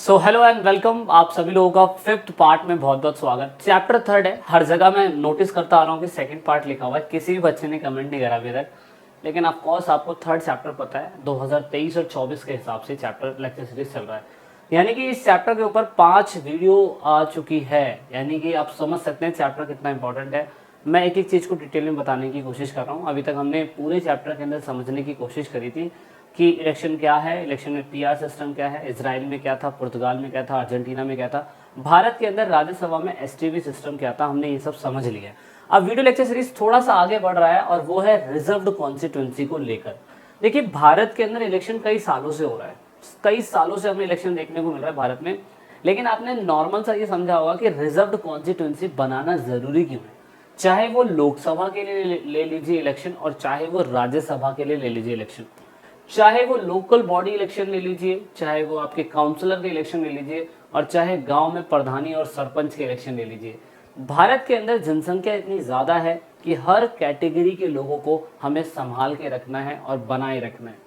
So hello and welcome. आप सभी लोगों का फिफ्थ पार्ट में बहुत बहुत स्वागत। चैप्टर थर्ड है। हर जगह मैं नोटिस करता आ रहा हूँ कि सेकंड पार्ट लिखा हुआ है, किसी भी बच्चे ने कमेंट नहीं करा अभी तक। लेकिन ऑफ कोर्स आपको थर्ड चैप्टर पता है, 2023 और 24 के हिसाब से चैप्टर लेक्चर सीरीज चल रहा है। यानी कि इस चैप्टर के ऊपर 5 वीडियो आ चुकी है। यानी कि आप समझ सकते हैं चैप्टर कितना इंपॉर्टेंट है। मैं एक एक चीज़ को डिटेल में बताने की कोशिश कर रहा हूँ। अभी तक हमने पूरे चैप्टर के अंदर समझने की कोशिश करी थी कि इलेक्शन क्या है, इलेक्शन में पीआर सिस्टम क्या है, इजराइल में क्या था, पुर्तगाल में क्या था, अर्जेंटीना में क्या था, भारत के अंदर राज्यसभा में एसटीवी सिस्टम क्या था। हमने ये सब समझ लिया। अब वीडियो लेक्चर सीरीज थोड़ा सा आगे बढ़ रहा है और वो है रिजर्व्ड कॉन्स्टिट्यूंसी को लेकर। देखिए, भारत के अंदर इलेक्शन कई सालों से हो रहा है, कई सालों से हमें इलेक्शन देखने को मिल रहा है भारत में। लेकिन आपने नॉर्मल सा ये समझा होगा कि रिजर्व्ड कॉन्स्टिट्यूंसी बनाना जरूरी क्यों है। चाहे वो लोकसभा के लिए ले लीजिए इलेक्शन और चाहे वो राज्यसभा के लिए ले लीजिए इलेक्शन, चाहे वो लोकल बॉडी इलेक्शन ले लीजिए, चाहे वो आपके काउंसलर के इलेक्शन ले लीजिए और चाहे गांव में प्रधानी और सरपंच के इलेक्शन ले लीजिए। भारत के अंदर जनसंख्या इतनी ज़्यादा है कि हर कैटेगरी के लोगों को हमें संभाल के रखना है और बनाए रखना है।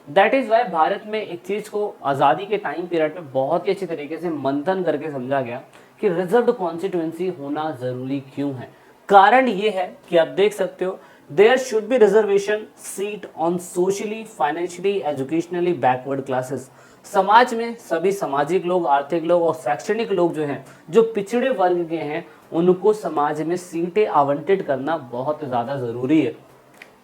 दैट इज़ वाई भारत में एक चीज़ को आज़ादी के टाइम पीरियड में बहुत ही अच्छी तरीके से मंथन करके समझा गया कि रिजर्व्ड कॉन्स्टिट्यूंसी होना ज़रूरी क्यों है। कारण ये है कि आप देख सकते हो, there should be reservation seat on socially, financially, educationally backward classes. समाज में सभी सामाजिक लोग, आर्थिक लोग और शैक्षणिक लोग जो हैं, जो पिछड़े वर्ग के हैं, उनको समाज में सीटें आवंटित करना बहुत ज़्यादा ज़रूरी है।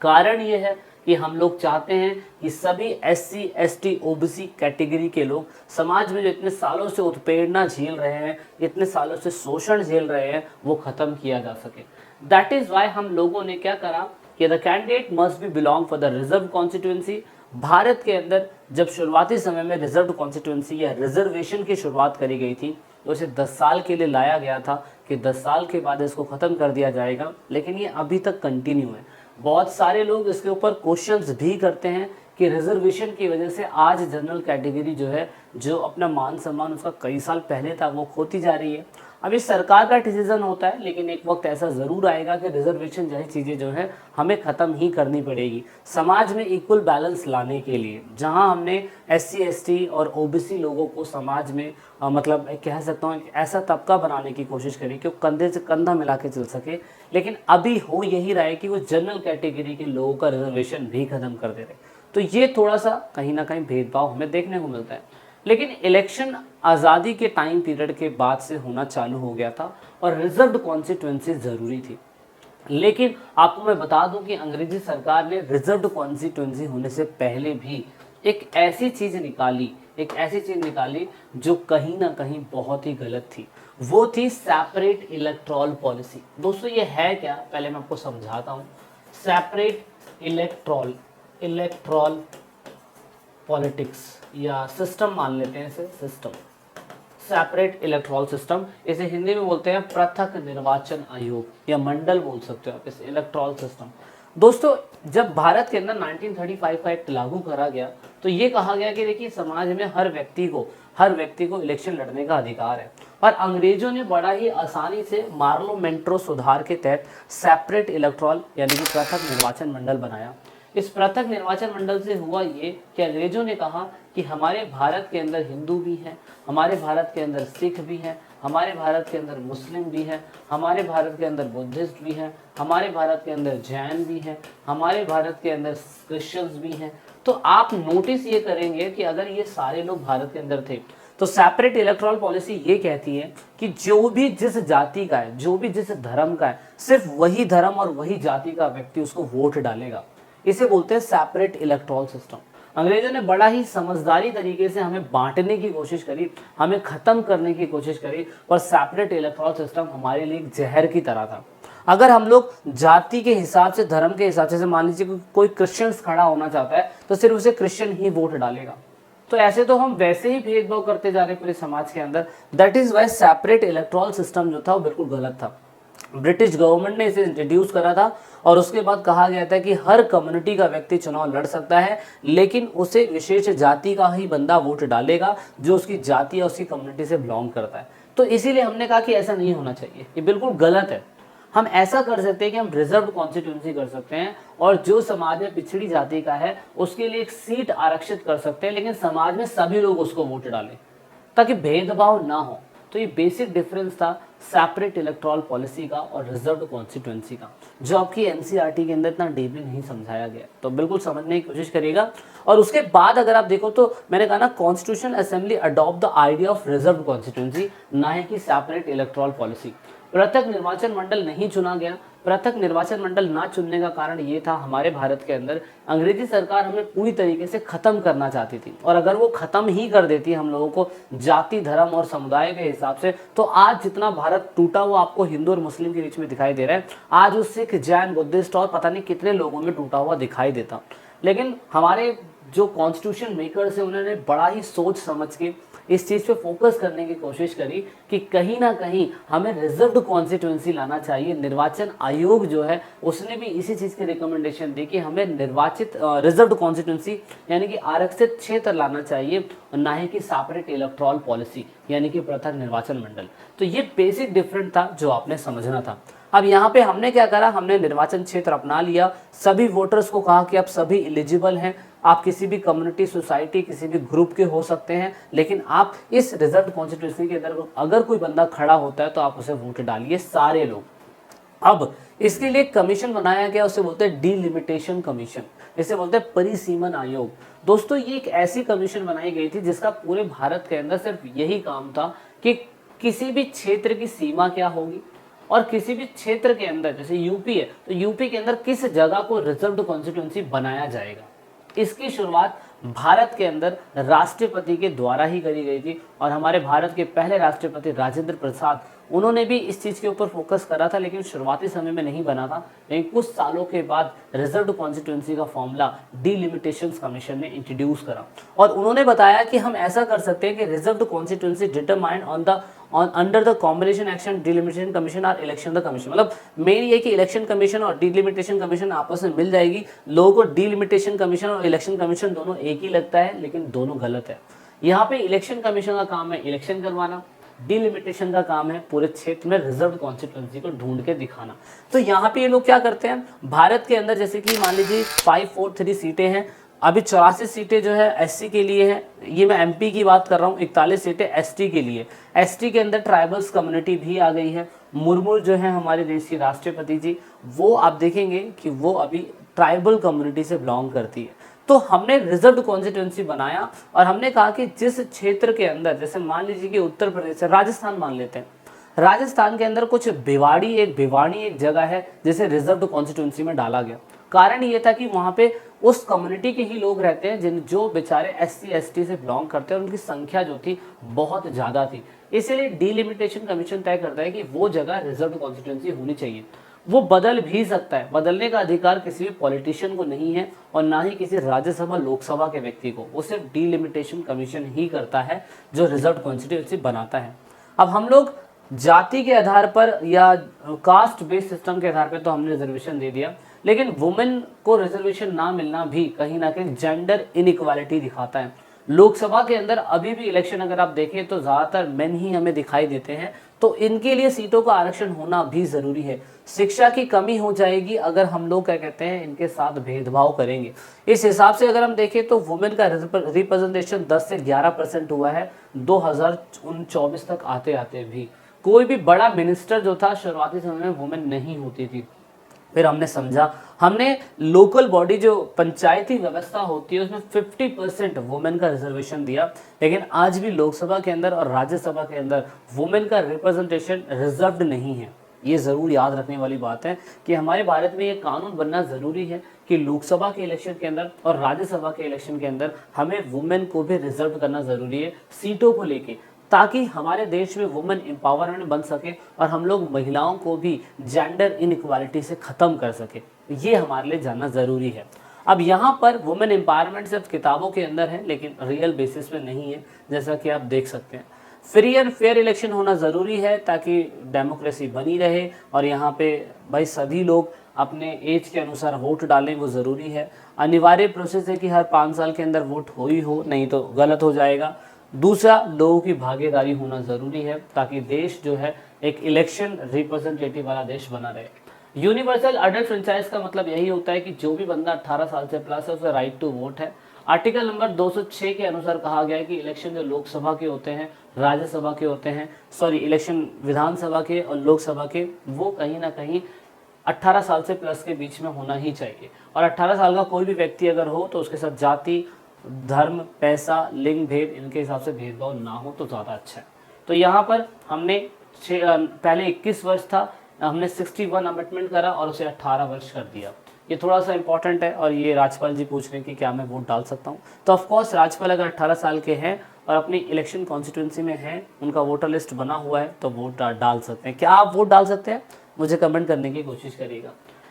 कारण ये है कि हम लोग चाहते हैं कि सभी एससी, एसटी, ओबीसी कैटेगरी के लोग समाज में जो इतने सालों से उत्पीड़ना झेल रहे हैं, इतने सालों से शोषण झेल रहे हैं, वो खत्म किया जा सके। दैट इज वाई हम लोगों ने क्या करा कि the candidate must be belong for the reserve constituency. Bharat के अंदर जब शुरुआती समय में रिजर्व कॉन्स्टिट्यूंसी या रिजर्वेशन की शुरुआत करी गई थी तो इसे 10 साल के लिए लाया गया था कि 10 साल के बाद इसको ख़त्म कर दिया जाएगा। लेकिन ये अभी तक कंटिन्यू है। बहुत सारे लोग इसके ऊपर क्वेश्चंस भी करते हैं कि रिजर्वेशन की वजह से आज जनरल कैटेगरी जो है, जो अपना मान सम्मान उसका कई साल पहले था, वो खोती जा रही है। अभी सरकार का डिसीजन होता है, लेकिन एक वक्त ऐसा ज़रूर आएगा कि रिजर्वेशन जैसी चीज़ें जो है हमें ख़त्म ही करनी पड़ेगी समाज में इक्वल बैलेंस लाने के लिए। जहां हमने एससी, एसटी और ओबीसी लोगों को समाज में मतलब कह सकता हूँ ऐसा तबका बनाने की कोशिश करी कि वो कंधे से कंधा मिला के चल सके। लेकिन अभी हो यही रहा है कि वो जनरल कैटेगरी के लोगों का रिजर्वेशन भी ख़त्म कर दे रहे। तो ये थोड़ा सा कहीं ना कहीं भेदभाव हमें देखने को मिलता है। लेकिन इलेक्शन आज़ादी के टाइम पीरियड के बाद से होना चालू हो गया था और रिजर्व्ड कॉन्स्टिट्यूंसी ज़रूरी थी। लेकिन आपको मैं बता दूं कि अंग्रेजी सरकार ने रिजर्व्ड कॉन्स्टिट्यूंसी होने से पहले भी एक ऐसी चीज़ निकाली, जो कहीं ना कहीं बहुत ही गलत थी। वो थी सेपरेट इलेक्टोरल पॉलिसी। दोस्तों, ये है क्या, पहले मैं आपको समझाता हूँ। सेपरेट इलेक्टोरल पॉलिटिक्स या सिस्टम मान लेते हैं इसे, सिस्टम सेपरेट इलेक्टोरल सिस्टम। इसे हिंदी में बोलते हैं पृथक निर्वाचन आयोग या मंडल बोल सकते हो आप इस इलेक्टोरल सिस्टम। दोस्तों, जब भारत के अंदर 1935 का एक्ट लागू करा गया तो ये कहा गया कि देखिए समाज में हर व्यक्ति को इलेक्शन लड़ने का अधिकार है। और अंग्रेजों ने बड़ा ही आसानी से पार्लियामेंट्री सुधार के तहत सेपरेट इलेक्टोरल यानी कि पृथक निर्वाचन मंडल बनाया। इस पृथक निर्वाचन मंडल से हुआ ये कि अंग्रेजों ने कहा कि हमारे भारत के अंदर हिंदू भी हैं, हमारे भारत के अंदर सिख भी हैं, हमारे भारत के अंदर मुस्लिम भी हैं, हमारे भारत के अंदर बुद्धिस्ट भी हैं, हमारे भारत के अंदर जैन भी हैं, हमारे भारत के अंदर क्रिश्चियंस भी हैं। तो आप नोटिस ये करेंगे कि अगर ये सारे लोग भारत के अंदर थे तो सेपरेट इलेक्टोरल पॉलिसी ये कहती है कि जो भी जिस जाति का है, जो भी जिस धर्म का है, सिर्फ वही धर्म और वही जाति का व्यक्ति उसको वोट डालेगा। इसे बोलते हैं सेपरेट इलेक्टोरल सिस्टम। अंग्रेजों ने बड़ा ही समझदारी तरीके से हमें बांटने की कोशिश करी, हमें खत्म करने की कोशिश करी। और सेपरेट इलेक्टोरल सिस्टम हमारे लिए एक जहर की तरह था। अगर हम लोग जाति के हिसाब से, धर्म के हिसाब से मान लीजिए कोई क्रिश्चियंस खड़ा होना चाहता है तो सिर्फ उसे क्रिश्चियन ही वोट डालेगा। तो ऐसे तो हम वैसे ही भेदभाव करते जा रहे पूरे समाज के अंदर। That is why separate electoral system जो था वो बिल्कुल गलत था। ब्रिटिश गवर्नमेंट ने इसे इंट्रोड्यूस करा था और उसके बाद कहा गया था कि हर कम्युनिटी का व्यक्ति चुनाव लड़ सकता है, लेकिन उसे विशेष जाति का ही बंदा वोट डालेगा जो उसकी जाति या उसकी कम्युनिटी से बिलोंग करता है। तो इसीलिए हमने कहा कि ऐसा नहीं होना चाहिए, ये बिल्कुल गलत है। हम ऐसा कर सकते हैं कि हम रिजर्व कॉन्स्टिट्यूंसी कर सकते हैं और जो समाज में पिछड़ी जाति का है उसके लिए एक सीट आरक्षित कर सकते हैं, लेकिन समाज में सभी लोग उसको वोट डालें। ताकि भेदभाव ना हो। तो ये बेसिक डिफरेंस था सेपरेट इलेक्टोरल पॉलिसी का और रिजर्व्ड कॉन्स्टिट्यूएंसी का, जो आपकी एनसीईआरटी के अंदर इतना डीपली नहीं समझाया गया। तो बिल्कुल समझने की कोशिश करिएगा। और उसके बाद अगर आप देखो तो मैंने कहा ना, constitutional assembly adopt the idea of reserved constituency, ना ही कि सेपरेट इलेक्टोरल पॉलिसी। पृथक निर्वाचन मंडल नहीं चुना गया। पृथक निर्वाचन मंडल ना चुनने का कारण ये था, हमारे भारत के अंदर अंग्रेजी सरकार हमें पूरी तरीके से खत्म करना चाहती थी, और अगर वो खत्म ही कर देती हम लोगों को जाति, धर्म और समुदाय के हिसाब से, तो आज जितना भारत टूटा हुआ आपको हिंदू और मुस्लिम के बीच में दिखाई दे रहा है, आज वो सिख, जैन, बुद्धिस्ट और पता नहीं कितने लोगों में टूटा हुआ दिखाई देता। लेकिन हमारे जो कॉन्स्टिट्यूशन मेकर्स हैं, उन्होंने बड़ा ही सोच समझ के इस चीज़ पे फोकस करने की कोशिश करी कि कहीं ना कहीं हमें रिजर्व्ड कॉन्स्टिट्यूएंसी लाना चाहिए। निर्वाचन आयोग जो है उसने भी इसी चीज़ की रिकमेंडेशन दी कि हमें निर्वाचित रिजर्व्ड कॉन्स्टिट्यूएंसी यानी कि आरक्षित क्षेत्र लाना चाहिए, ना ही कि सेपरेट इलेक्टोरल पॉलिसी यानी कि पृथक निर्वाचन मंडल। तो ये बेसिक डिफरेंस था जो आपने समझना था। अब यहाँ पे हमने क्या करा, हमने निर्वाचन क्षेत्र अपना लिया, सभी वोटर्स को कहा कि आप सभी एलिजिबल हैं, आप किसी भी कम्युनिटी, सोसाइटी, किसी भी ग्रुप के हो सकते हैं, लेकिन आप इस रिजर्व्ड कॉन्स्टिट्यूएंसी के अंदर अगर कोई बंदा खड़ा होता है तो आप उसे वोट डालिए, सारे लोग। अब इसके लिए कमीशन बनाया गया, उसे बोलते हैं डीलिमिटेशन कमीशन, इसे बोलते हैं परिसीमन आयोग। दोस्तों ये एक ऐसी कमीशन बनाई गई थी जिसका पूरे भारत के अंदर सिर्फ यही काम था कि किसी भी क्षेत्र की सीमा क्या होगी, और किसी भी क्षेत्र के अंदर, जैसे यूपी है तो यूपी के अंदर किस जगह को रिजर्व्ड कॉन्स्टिट्यूएंसी बनाया जाएगा। इसकी शुरुआत भारत के अंदर राष्ट्रपति के द्वारा ही करी गई थी, और हमारे भारत के पहले राष्ट्रपति राजेंद्र प्रसाद, उन्होंने भी इस चीज़ के ऊपर फोकस करा था, लेकिन शुरुआती समय में नहीं बना था। लेकिन कुछ सालों के बाद रिजर्व्ड कॉन्स्टिट्यूएंसी का फॉर्मूला डीलिमिटेशंस कमीशन ने इंट्रोड्यूस करा, और उन्होंने बताया कि हम ऐसा कर सकते हैं कि reserved constituency determined under the combination action delimitation commission और इलेक्शन द कमीशन। मतलब मेन ये कि इलेक्शन कमीशन और डिलिमिटेशन कमीशन आपस में मिल जाएगी। लोगों को डिलिमिटेशन कमीशन और इलेक्शन कमीशन दोनों एक ही लगता है, लेकिन दोनों गलत है। यहाँ पे इलेक्शन कमीशन का काम है इलेक्शन करवाना, डिलिमिटेशन का काम है पूरे क्षेत्र में रिजर्व कॉन्स्टिट्यूएंसी को ढूंढ के दिखाना। तो यहाँ पे ये लोग क्या करते हैं, भारत के अंदर जैसे कि मान लीजिए 543 सीटें हैं, अभी 84 सीटें जो है एससी के लिए है, ये मैं एमपी की बात कर रहा हूँ, 41 सीटें एसटी के लिए। एसटी के अंदर ट्राइबल्स कम्युनिटी भी आ गई है। मुर्मू जो है हमारे देश की राष्ट्रपति जी, वो आप देखेंगे कि वो अभी ट्राइबल कम्युनिटी से बिलोंग करती है। तो हमने रिजर्व्ड कॉन्स्टिट्यूएंसी बनाया और हमने कहा कि जिस क्षेत्र के अंदर, जैसे मान लीजिए कि उत्तर प्रदेश, राजस्थान मान लेते हैं, राजस्थान के अंदर कुछ भिवाड़ी एक जगह है जिसे रिजर्व्ड कॉन्स्टिट्यूएंसी में डाला गया। कारण ये था कि वहाँ पे उस कम्युनिटी के ही लोग रहते हैं जो बेचारे एससी एसटी से बिलोंग करते हैं, उनकी संख्या जो थी बहुत ज़्यादा थी। इसीलिए डीलिमिटेशन कमीशन तय करता है कि वो जगह रिजर्व्ड कॉन्स्टिट्यूएंसी होनी चाहिए। वो बदल भी सकता है, बदलने का अधिकार किसी भी पॉलिटिशियन को नहीं है और ना ही किसी राज्यसभा लोकसभा के व्यक्ति को। वो सिर्फ डीलिमिटेशन कमीशन ही करता है जो रिजर्व्ड कॉन्स्टिट्यूएंसी बनाता है। अब हम लोग जाति के आधार पर या कास्ट बेस्ड सिस्टम के आधार पर तो हमने रिजर्वेशन दे दिया, लेकिन वुमेन को रिजर्वेशन ना मिलना भी कहीं ना कहीं जेंडर इनइक्वालिटी दिखाता है। लोकसभा के अंदर अभी भी इलेक्शन अगर आप देखें तो ज़्यादातर मेन ही हमें दिखाई देते हैं, तो इनके लिए सीटों का आरक्षण होना भी ज़रूरी है। शिक्षा की कमी हो जाएगी अगर हम लोग क्या कहते हैं इनके साथ भेदभाव करेंगे। इस हिसाब से अगर हम देखें तो वुमेन का रिप्रेजेंटेशन 10 से 11% हुआ है 2024 तक आते आते भी। कोई भी बड़ा मिनिस्टर जो था शुरुआती समय में वुमेन नहीं होती थी। फिर हमने समझा, हमने लोकल बॉडी जो पंचायती व्यवस्था होती है उसमें 50% वुमेन का रिजर्वेशन दिया, लेकिन आज भी लोकसभा के अंदर और राज्यसभा के अंदर वुमेन का रिप्रेजेंटेशन रिजर्व्ड नहीं है। ये ज़रूर याद रखने वाली बात है कि हमारे भारत में ये कानून बनना ज़रूरी है कि लोकसभा के इलेक्शन के अंदर और राज्यसभा के इलेक्शन के अंदर हमें वुमेन को भी रिजर्व करना ज़रूरी है सीटों को लेके, ताकि हमारे देश में वुमेन एम्पावरमेंट बन सके और हम लोग महिलाओं को भी जेंडर इनइक्वालिटी से ख़त्म कर सके। ये हमारे लिए जानना ज़रूरी है। अब यहाँ पर वुमेन एम्पावरमेंट सिर्फ किताबों के अंदर है, लेकिन रियल बेसिस पे नहीं है, जैसा कि आप देख सकते हैं। फ्री एंड फेयर इलेक्शन होना ज़रूरी है ताकि डेमोक्रेसी बनी रहे और यहाँ पे भाई सभी लोग अपने एज के अनुसार वोट डालें, वो ज़रूरी है। अनिवार्य प्रोसेस है कि हर 5 साल के अंदर वोट हो ही हो, नहीं तो गलत हो जाएगा। दूसरा, लोगों की भागीदारी होना ज़रूरी है ताकि देश जो है एक इलेक्शन रिप्रेजेंटेटिव वाला देश बना रहे। यूनिवर्सल अडल्ट फ्रेंचाइज का मतलब यही होता है कि जो भी बंदा 18 साल से प्लस है उसे राइट टू वोट है। आर्टिकल नंबर 206 के अनुसार कहा गया है कि इलेक्शन जो लोकसभा के होते हैं, राज्यसभा के होते हैं, सॉरी इलेक्शन विधानसभा के और लोकसभा के, वो कहीं ना कहीं 18 साल से प्लस के बीच में होना ही चाहिए। और 18 साल का कोई भी व्यक्ति अगर हो तो उसके साथ जाति, धर्म, पैसा, लिंग भेद, इनके हिसाब से भेदभाव ना हो तो ज़्यादा अच्छा है। तो यहाँ पर हमने पहले 21 वर्ष था, हमने 61 अमेंडमेंट करा और उसे 18 वर्ष कर दिया। ये थोड़ा सा इंपॉर्टेंट है। और ये राजपाल जी पूछ रहे हैं कि क्या मैं वोट डाल सकता हूँ, तो ऑफकोर्स राजपाल अगर 18 साल के हैं और अपनी इलेक्शन कॉन्स्टिट्यूंसी में हैं, उनका वोटर लिस्ट बना हुआ है, तो वोट डाल सकते हैं। क्या आप वोट डाल सकते हैं? मुझे कमेंट करने की कोशिश करिएगा।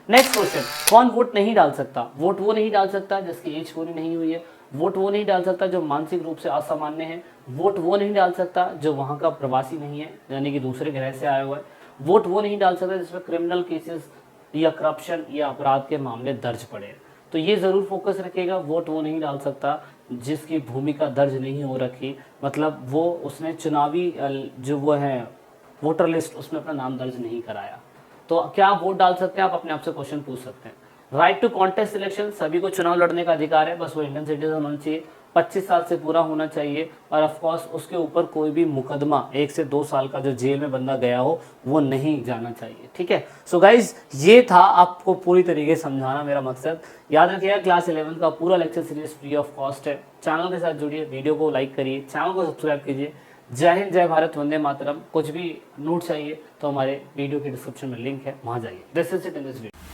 नेक्स्ट क्वेश्चन, कौन वोट नहीं डाल सकता? वोट वो नहीं डाल सकता जिसकी एज पूरी नहीं हुई है। वोट वो नहीं डाल सकता जो मानसिक रूप से असामान्य है। वोट वो नहीं डाल सकता जो वहाँ का प्रवासी नहीं है, यानी कि दूसरे ग्रह से आया हुआ है। वोट वो नहीं डाल सकता जिसमें क्रिमिनल केसेस या करप्शन या अपराध के मामले दर्ज पड़े। तो ये ज़रूर फोकस रखिएगा। वोट वो नहीं डाल सकता जिसकी भूमिका दर्ज नहीं हो रखी, मतलब वो उसने चुनावी जो वो है वोटर लिस्ट, उसमें अपना नाम दर्ज नहीं कराया। तो क्या आप वोट डाल सकते हैं? आप अपने आप से क्वेश्चन पूछ सकते हैं। राइट टू कॉन्टेस्ट इलेक्शन, सभी को चुनाव लड़ने का अधिकार है, बस वो इंडियन सिटीजन होना चाहिए, 25 साल से पूरा होना चाहिए, और ऑफकोर्स उसके ऊपर कोई भी मुकदमा 1 से 2 साल का जो जेल में बंदा गया हो वो नहीं जाना चाहिए। ठीक है। सो गाइज, ये था आपको पूरी तरीके से समझाना मेरा मकसद। याद रखिएगा क्लास 11 का पूरा lecture series free of cost है। चैनल के साथ जुड़िए, वीडियो को लाइक करिए, चैनल को सब्सक्राइब कीजिए। जय हिंद, जय भारत, वंदे मातरम। कुछ भी नोट चाहिए तो हमारे वीडियो के डिस्क्रिप्शन में लिंक है, वहाँ जाइए। This is it in this video.